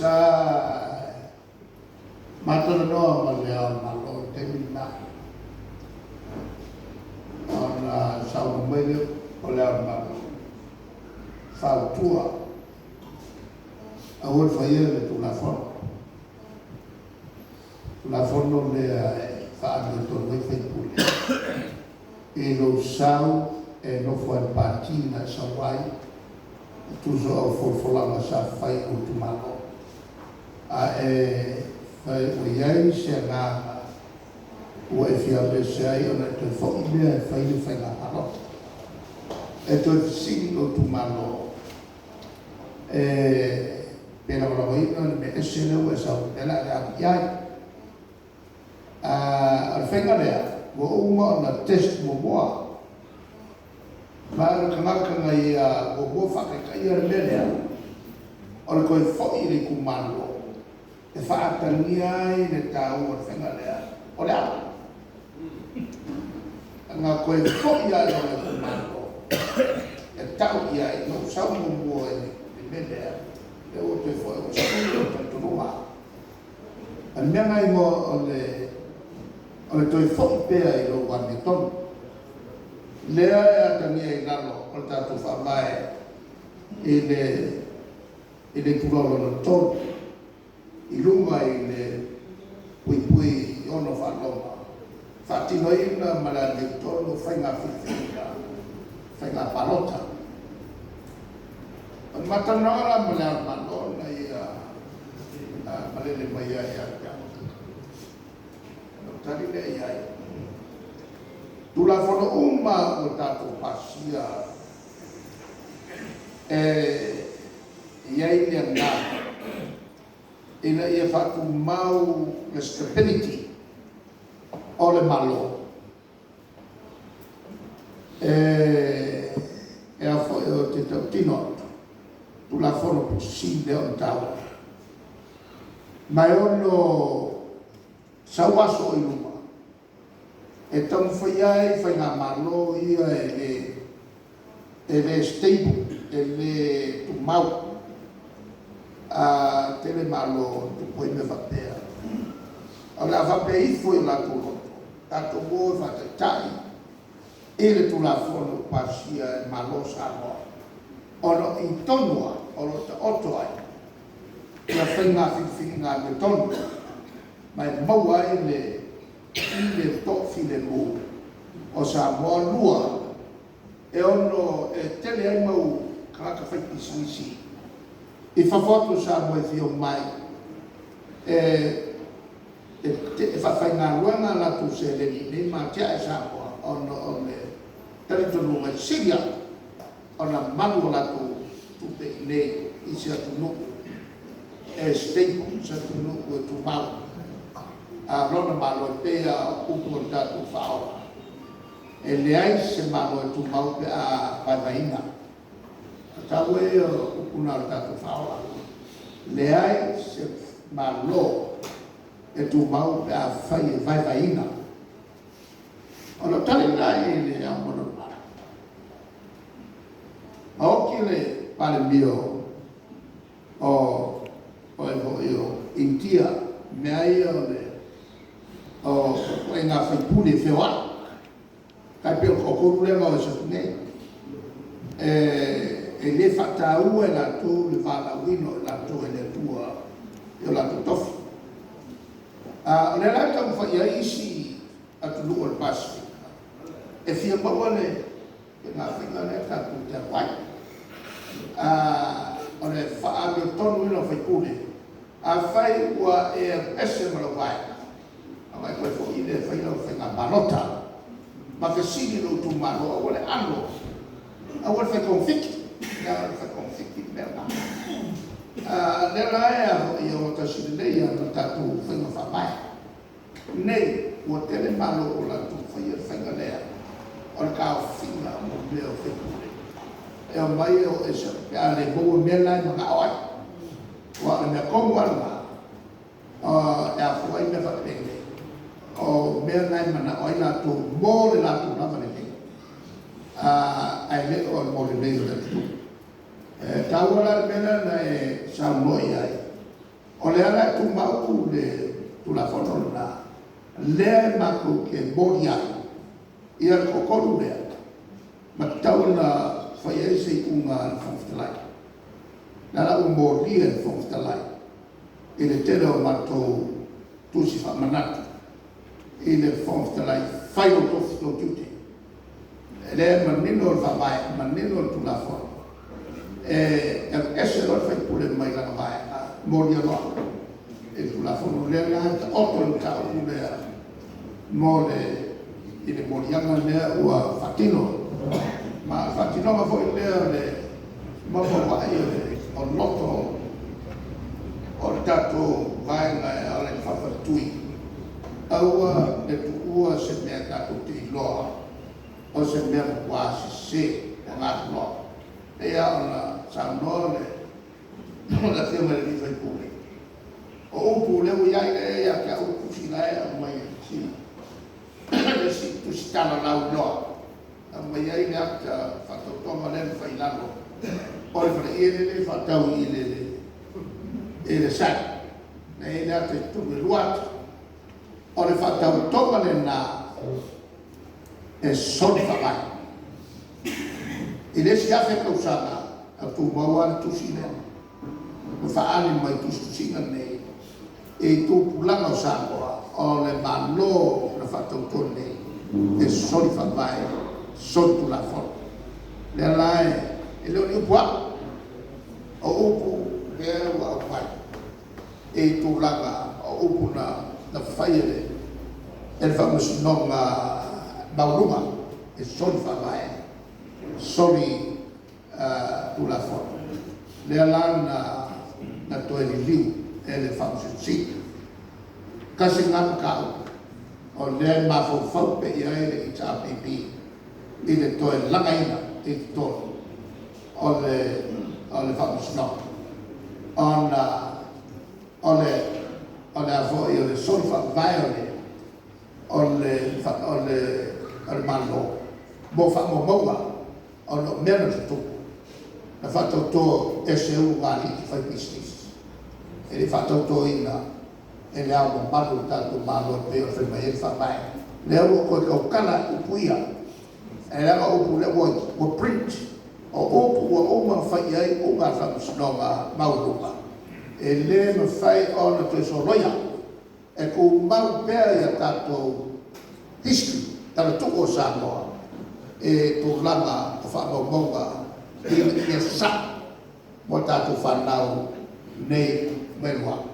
sa matana no malea malo temina ona sa mele olea malo fa tua awol fayele tu la fono le fa do to we fe pule e lo sau e no fu al patina sa wai tu so Folasaga fai o tu malo a fai o iai se na o e fia be sai o na te fo me fai le fai la malo e to si o tu malo pela la voi no me ese no e sa pela ya iai al fenga le o uma na test mo boa ma ka ngai o bo fa ka ia le o ko fo i le kumalo e fa atania i le tau o fenga le o le nga ko fo ia le kumalo e tau ia no sa mo mo e mele e o te fo o sa o te noa al mea ngai mo o le toi fo pe ai lo wa me ton lea e atania i lalo o le tatu whamae i le turolo na tonu i lunga i le pui ono whanoma whatino ina mala le tonu whainga whiwhina whainga palota an matanaora mala malona i malele mai ai tari le ai tu la fono uma o tato pasia iai le na ina ia fatu mau le stability o le malo a foi o te tino tu la fono possibile o tau ma ono sawaso i luma e tau fai ai fai ngā malo ia e le stable e le tu mau a te le malo tu poi me vapea o la vapea i fui la tu loto tato mo vate tai e le tu la fono pasia e malo sa mo o no in tonua o lo te oto ai la fai ngā whiwhi ngā me tonu mai mau ai le Tofi le mu o sa mo lua e ono tele ai mau kaka fai pisuisi i fa foto sa mo e fio mai fa fai ngā ruanga la tu se le ni ma tia e sa mo ono tele tonu e sigia ona manu la tu pe ne i se tu no stable sa tu no tu mau a rona malo pe a upo tatu fao e le ai se malo tu mau pe a vaina ta we upo na tatu fao le ai se malo e tu mau pe a vaina ona tale lai le amono ma o le pale mio o io intia me ai o e nga fai pule fewa kai pe o ko le mo so ne e le fata u e la tu le va wino la tu e le tua io la tu tofi le la ta fa ia isi atu lu o pas e fia ba wale nga fai nga le ta tu te wai o le fa a me tonu no fai pule a fai wa e ese mo vai ma ko fo ile fai no fai na balota ma che si no tu malo o le anno a vuol fai conflitti ya fai conflitti per na le la io ta si le ya ta tu fai no fa mai ne o tele malo o la tu fai ga le o ka fina mo le o fai e o mai o e se ya le bo me la no ka wa me ko wa na ya fo ai me fa le o mea nai mana o ina tu mo le la tu na vale ai le o mo le le tu ta wala mena na e sa mo ai O le ala tu mau le tu la fono na le maku ke moria ia ko kolu le ma tau na fai se unga fonftalai na la moria fonftalai ile tera o mato tu si fa manatu ile fonftalai fai o tofi to tute le manino fa vai manino tu la fono ese lo fai pure mai la vai moria no e sulla fono le alta otto il cavo le mole il morianga le o fatino ma fatino ma poi le ma poi o lotto o dato vai alla fafatui au le tua se me da tutti lo o se me quasi se na lo e alla sanole non la firma di fai pure o upu leu iai le ia ka upu sila e mai si le si tu si tala lau loa mai ai le ata whatotoma le whai lalo o le whare ie le whatau i le sai le ata i tume luat o le whatau toma le nā e son whakai i le si afe kausanga a tu maua tu sina o whaani mai tu sina nei e tu pulanga o sangoa o le malo na fatau tone e soli fa vai sol tu la fon le lai e le ni bua o upu e wa vai e tu langa o upu na faile e famoso nonga bauruma e soli fa vai soli tu la fon le lana na to e liu ele famoso si kasi ngam ka o le ma fo fo pe ia ele HRPP ile to e langaina e to o le famoso no o le avo e le solfa viole o le malo mo fa mo moa o no meno tu la fatto to SU vali fa business e le fatto to ina e le amo malu tanto malo pe o fe mai fa mai le amo ko kala upuia e le amo upu le wo print o upu o ma fa ia o ma fa no ma maulupa e le ma fai ona to so roya e ko mau pe ia tato history tala to o sa no e to lama o fa mo monga e sa mo tato fa nau nei menua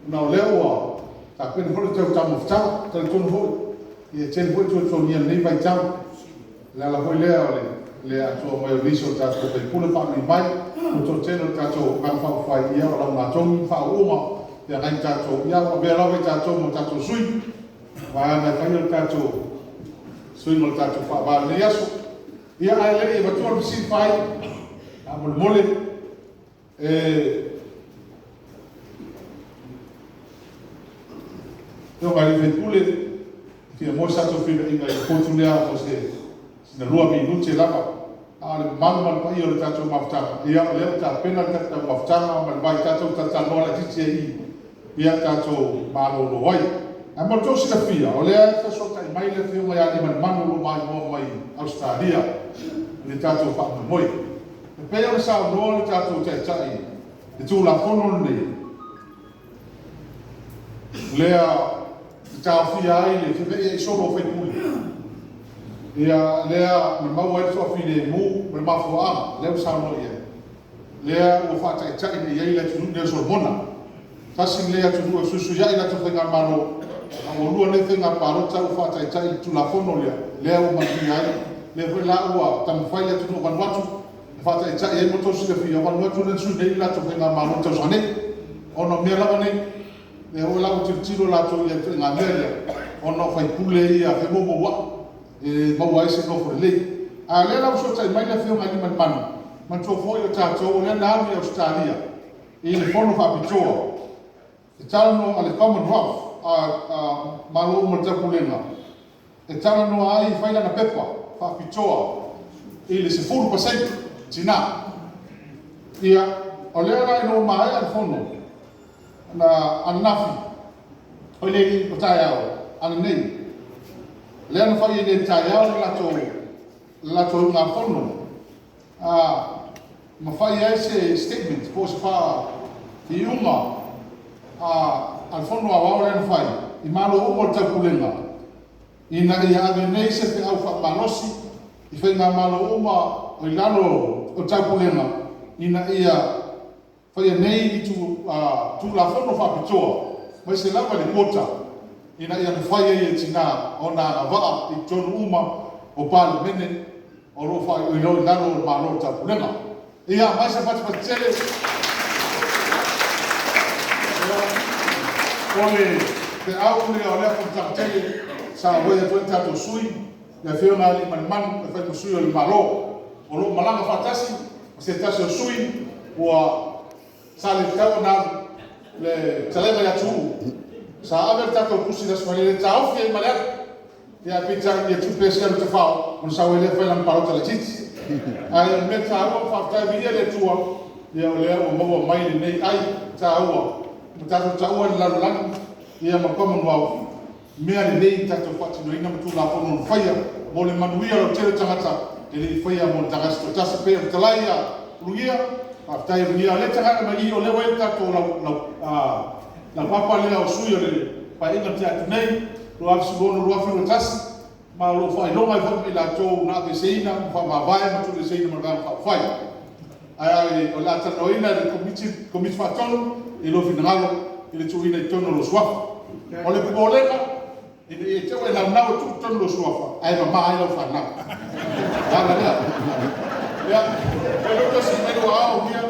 na leo ta pen ho te tamu fta te tonu ho e chen ho tu so ni nei vai tau la ho le a so mo riso ta ko te pula pa mi mai to chen ta so ka fa fa ia la ma tong fa uma ya kan ta so ya o be la ta so mo ta so sui va na fa yo ta so sui mo ta so fa ba le yaso ia ai le e va tu si fai a mole eu vai ver pule que mo sa to fina inga e kontulia o se na lua minuti lava a le mal pa io ta to mafta ia le ta pena ta mafta ma vai ta to ta no la titi ia ta to malo lo vai a mo to si la fia o le ta so ta mai le fio mai ani man lo mai mo mai Australia le ta to fa moi pe io sa no le ta to te tai e tu la fono ne lea ta fia ai le fe e solo fe puli ia lea me mau e so fine mu me ma fo am le sa no ia lea o fa ta ni ia le tu ne so bona ta sin lea tu su ia ina tu fenga mano o lu ne fenga paro ta o fa ta tu la fono lea o ma ai le fe la o ta mo fa ia tu no van watu fa ta ia mo to si le fia van watu ne su ne la tu fenga mano ta so ne ono me la ne e o la o tiro la to ia nga mele ono fai pule ia fe mo wa e mo ai se no for le a le la so tai mai le fe mai man to fo yo ta to le na mi Australia e le fono fa pitoa e talo ale Commonwealth a malo mo ta pulenga e talo ai fai na pepa fa pitoa e le se 4% tina Ia, o lea rai no mai al fono. Na anafi. O le o tai au, ana nei. Lea na whai ne tai au lato ngā fono. Ma whai ai se statement, ko se wha i unga. Al fono a wau lea na whai. I malo umo tau kulenga. I na i ave nei se te au wha malosi. I whai ngā malo uma o i lano o tau kulenga. I na ia whai nei i tu la fono wha pitoa. Mai se lava le kota. Ina ia mwhai e tina o nā waa i tonu uma o pāle mene o ro whai o i roi laro o mālo ta pulenga. Ia, mai se pati pati tele. Ole, te au lea o lea kong tele sa wea tuen tato sui, le whiona li man, le whai sui o le mālo. O lo malanga whatasi, se tasi o sui, ua sa le tau nā le talenga ya tu. Sa ave tato kusi da swale tau fi malak ya pizza ya tu pesa te fa on sa wele fa lam parota la tit ai me tau fa ta vi le tua ya le o mo mai nei ai tau tato tau la la ya ma como no me ani nei tato fa tino ina tu la fa non faia mo le manuia lo tele tangata ele faia mo tagasto tasa pe talaia luia afta ia le tanga mai o le wele tato la papa le au sui le pa inga te atu nei lo afsi bono lo afi tasi ma lo fai longa i fai la tau na ke seina ma ma vai ma tu le seina ma ga fai ai o la tano ina le komiti fatolo e lo finalo e le tu ina i tono lo swafa o le polega e te wa la na tu tono lo swafa ai ma ai lo fa na ya pero to si me lo hago bien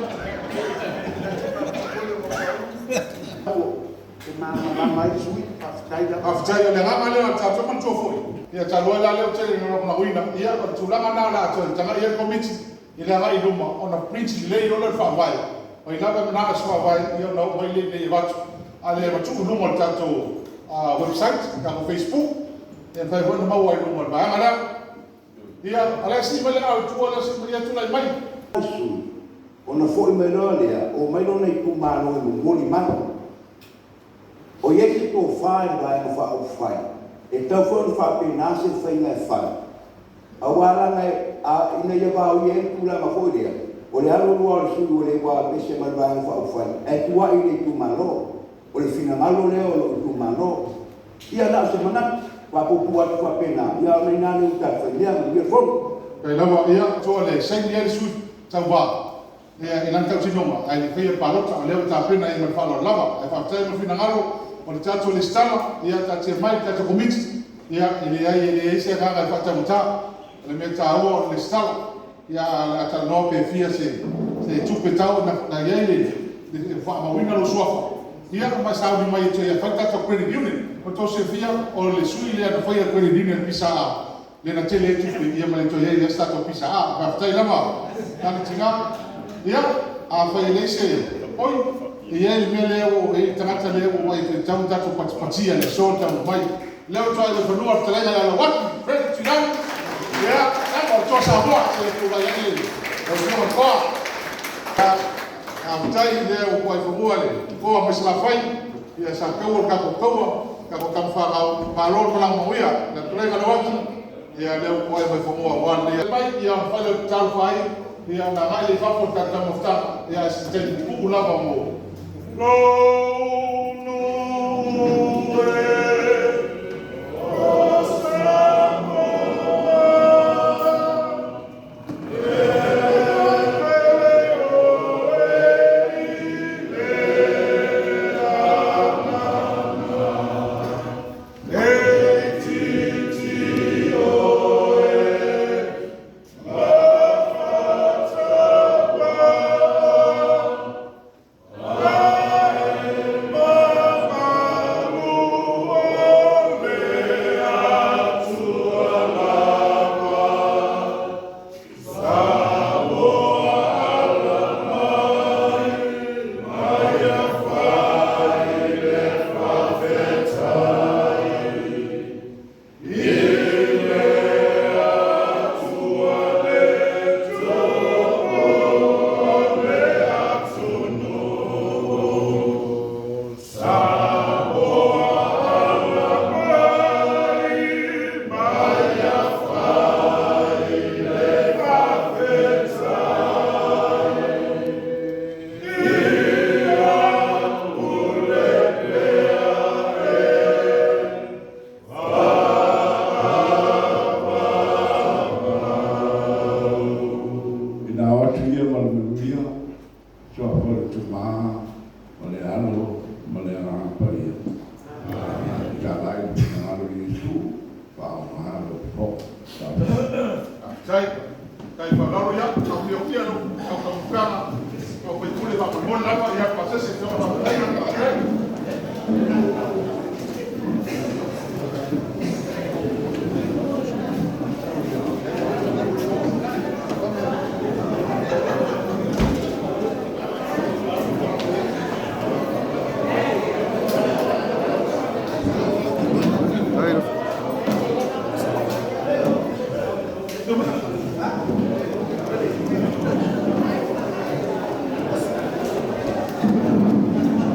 mai sui aftai le ngama le ta to man tofo ia ta lo la le tele no na wina ia ko tulanga na la to tanga ia komiti ia ga i duma ona prince le lo le fa vai o ina ba na swa vai ia no mai le le va ale ma tu no mo ta to website ka Facebook e fa ho no mai no ba ngala ia ala si mele au tu ala si mele tu lai mai ona foi melhor o mai no nei tu malo no moli mano o yeki ko fai vai no fa o fai e tau fo no fa pena se fai na fai a wala ngai a ina ia ba o yen kula ma foi dia o le alo no su o le wa pe se mal vai no fa o fai e tu wa ile tu malo o le fina malo le o tu malo ia na se mana wa po pu wa fa pena ia mai na ni ta fa ia mi fo pe lava ia to le sai dia su tau va ia ina tau sinoma ai le fai palota le ta pena i ma fa lava ai fa tai no fina ngalo o le tato le stala ia tato mai tato komiti ia ile ai ile se ga ga fata muta le meta o le stala ia la ta no pe fia se tupe tau na ia le fa ma wina lo suafa ia ma sa ni mai te ia fata to credit union o to se fia o le sui le na foi credit union pisa le na tele tupe ia ma le to ia sta to pisa a fata lama na tinga ia a fa ile se oi ia il mele o e tangata le o mai te tau tato patia le so tau mai leo tau le fanua te leila la wat fred tinan ia na o to sa boa se ku la ia o no ko a mutai le o ko fanua le ko ma se la fai ia sa ko ka ko kam fa ma lo ko la mo ia na tule ga wat ia le ko ai fanua wan ia mai ia fa le tau fai ia na ga le fa ko ta mo sta ia se te ku la mo no, no way. kai whakaro ia, ka pia kia no, ka mukana, ka whaikule waka mona lawa, ia pasese, ka whakai na ka